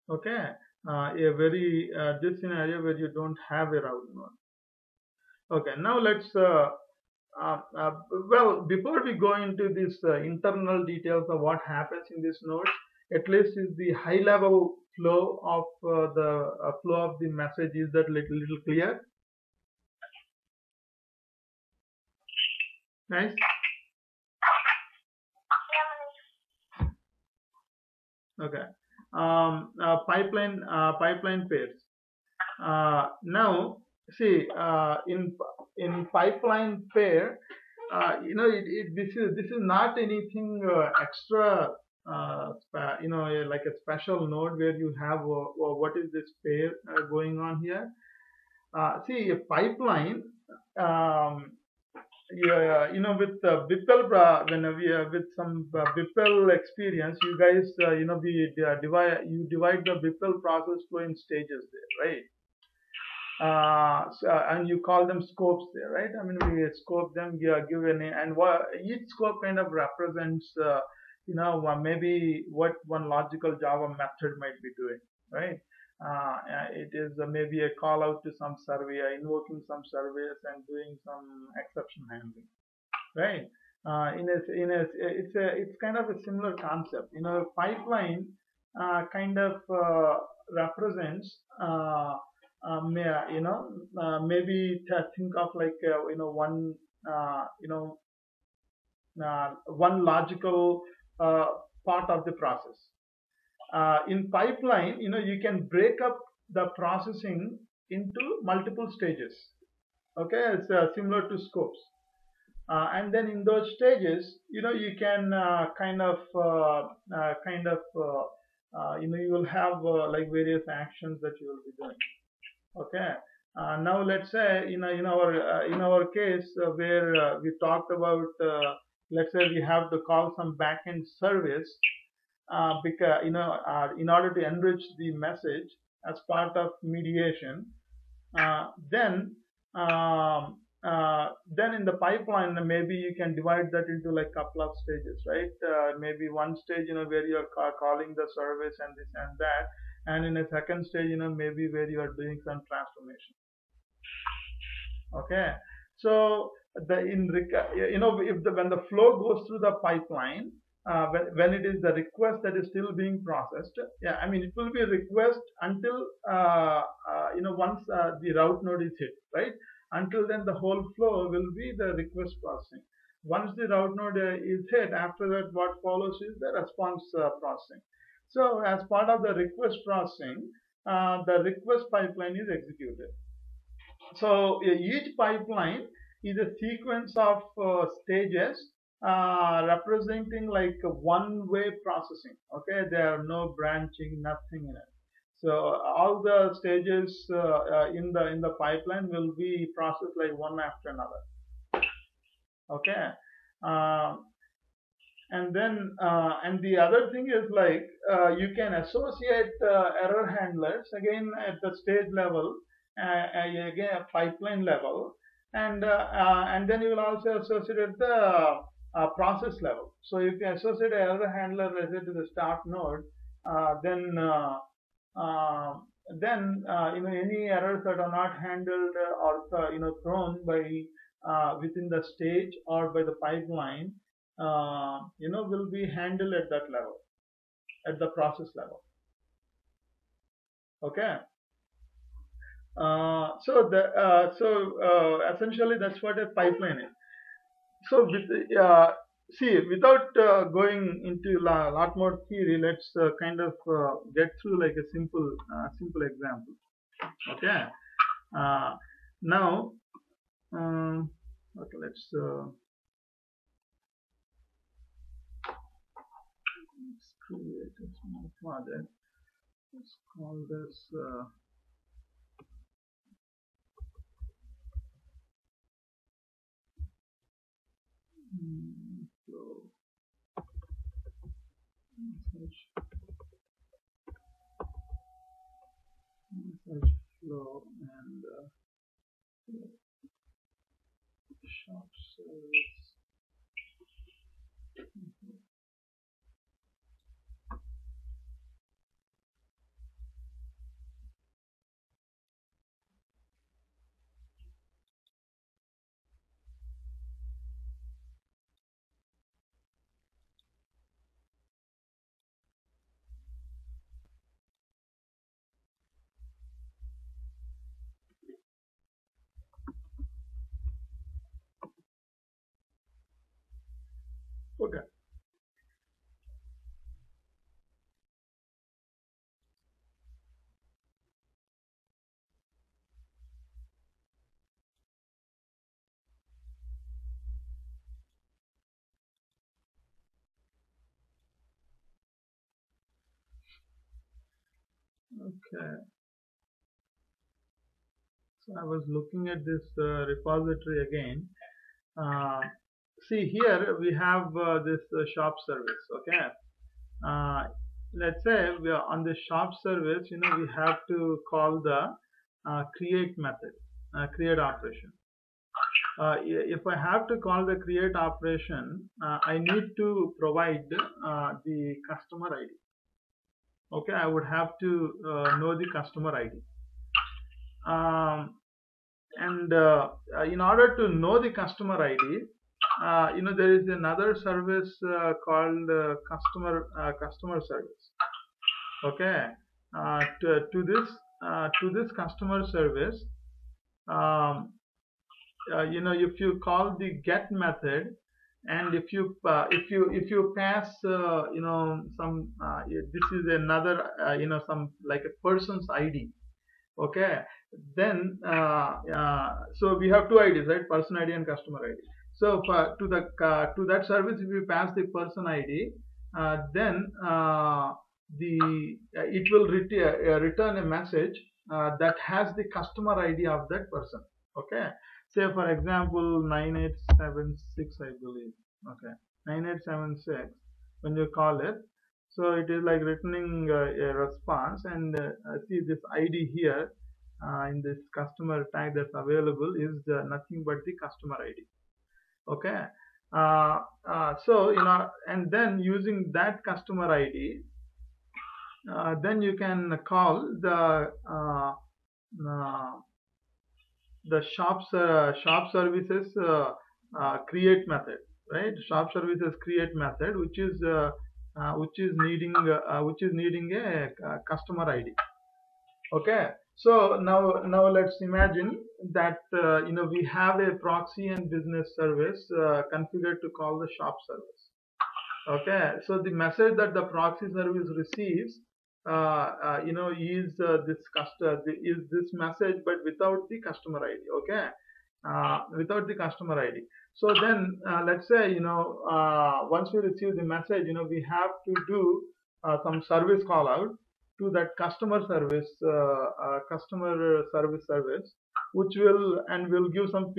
Okay, a very this scenario where you don't have a route node. Okay, now let's uh, uh, well, before we go into this internal details of what happens in this node, at least is the high level flow of the flow of the message, is that little clear? Nice. Okay. Pipeline pairs. Now, see, in pipeline pair, this is not anything extra. Like a special node where you have what is this pair going on here? See, a pipeline. Um, yeah, with Bippel, when we with some Bippel experience, you guys, divide the Bippel process flow in stages there, right? And you call them scopes there, right? I mean, we scope them, give a name, and each scope kind of represents, maybe what one logical Java method might be doing, right? It is maybe a call out to some survey, invoking some service, and doing some exception handling, right? It's kind of a similar concept. Pipeline kind of represents maybe to think of like uh, you know one logical uh, part of the process. In pipeline, you can break up the processing into multiple stages. Okay, it's similar to scopes. And then in those stages, you can you will have like various actions that you will be doing. Okay. Now let's say in our case where we talked about, let's say we have to call some backend service because in order to enrich the message as part of mediation. Then in the pipeline, maybe you can divide that into like couple of stages, right? Maybe one stage, where you are calling the service and this and that, and in a second stage, maybe where you are doing some transformation. Okay, so when the flow goes through the pipeline, when it is the request that is still being processed, yeah, I mean it will be a request until once the route node is hit, right? Until then, the whole flow will be the request processing. Once the route node is hit, after that, what follows is the response processing. So, as part of the request processing, the request pipeline is executed. So each pipeline is a sequence of stages representing like a one-way processing. Okay, there are no branching, nothing in it. So all the stages in the pipeline will be processed like one after another. Okay, uh, and the other thing is like you can associate error handlers again at the stage level, again at pipeline level, and then you will also associate at the process level. So if you associate an error handler related to the start node, uh, then uh, uh, any errors that are not handled or thrown by within the stage or by the pipeline, will be handled at that level, at the process level. Okay. Essentially that's what a pipeline is. So without going into a lot more theory, let's kind of get through like a simple example. Okay. Uh, Now, okay, let's create a small project. Let's call this flow message flow and shop service. Okay, so I was looking at this repository again. Uh, See here we have this shop service. Okay, uh, let's say we are on the shop service. We have to call the create method, create operation. If I have to call the create operation, I need to provide the customer ID. Okay, I would have to know the customer ID. Um, and in order to know the customer ID, there is another service called customer service. Okay, to this customer service, um, if you call the get method, and if you pass some this is another some like a person's ID. Okay, then so we have two IDs, right? Person ID and customer ID. So to that service, if you pass the person ID, then it will return a message that has the customer ID of that person. Okay, say for example 9876, I believe. Okay, 9876. When you call it, so it is like returning a response, and see this ID here in this customer tag that's available is nothing but the customer ID. Okay, so and then using that customer ID, then you can call uh, the shop services create method, right? Shop services create method, which is needing a customer ID. Okay, so now let's imagine that we have a proxy and business service configured to call the shop service. Okay, so the message that the proxy service receives, is this message, but without the customer ID. Okay, without the customer ID. So then, let's say once we receive the message, we have to do some service call out to that customer service, which will give some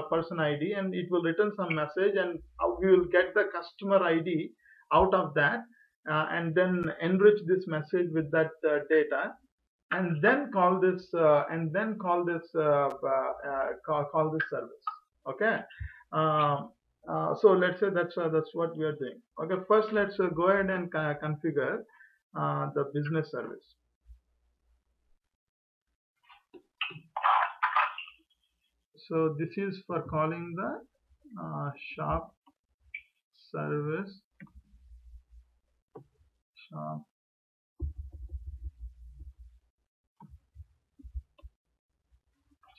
person ID, and it will return some message, and we will get the customer ID out of that, and then enrich this message with that data, and then call this call this service. Okay, so let's say that's what we are doing. Okay, first let's go ahead and configure the business service. So this is for calling the shop service,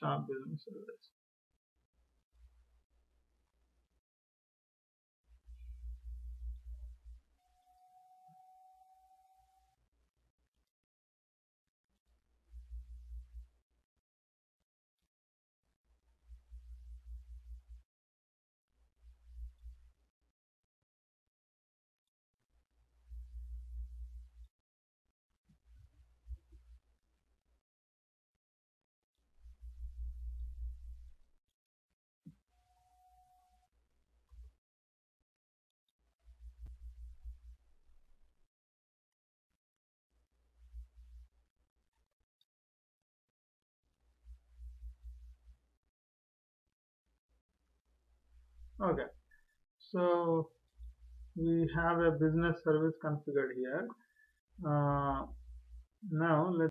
shop business service. Okay, so we have a business service configured here. Now let's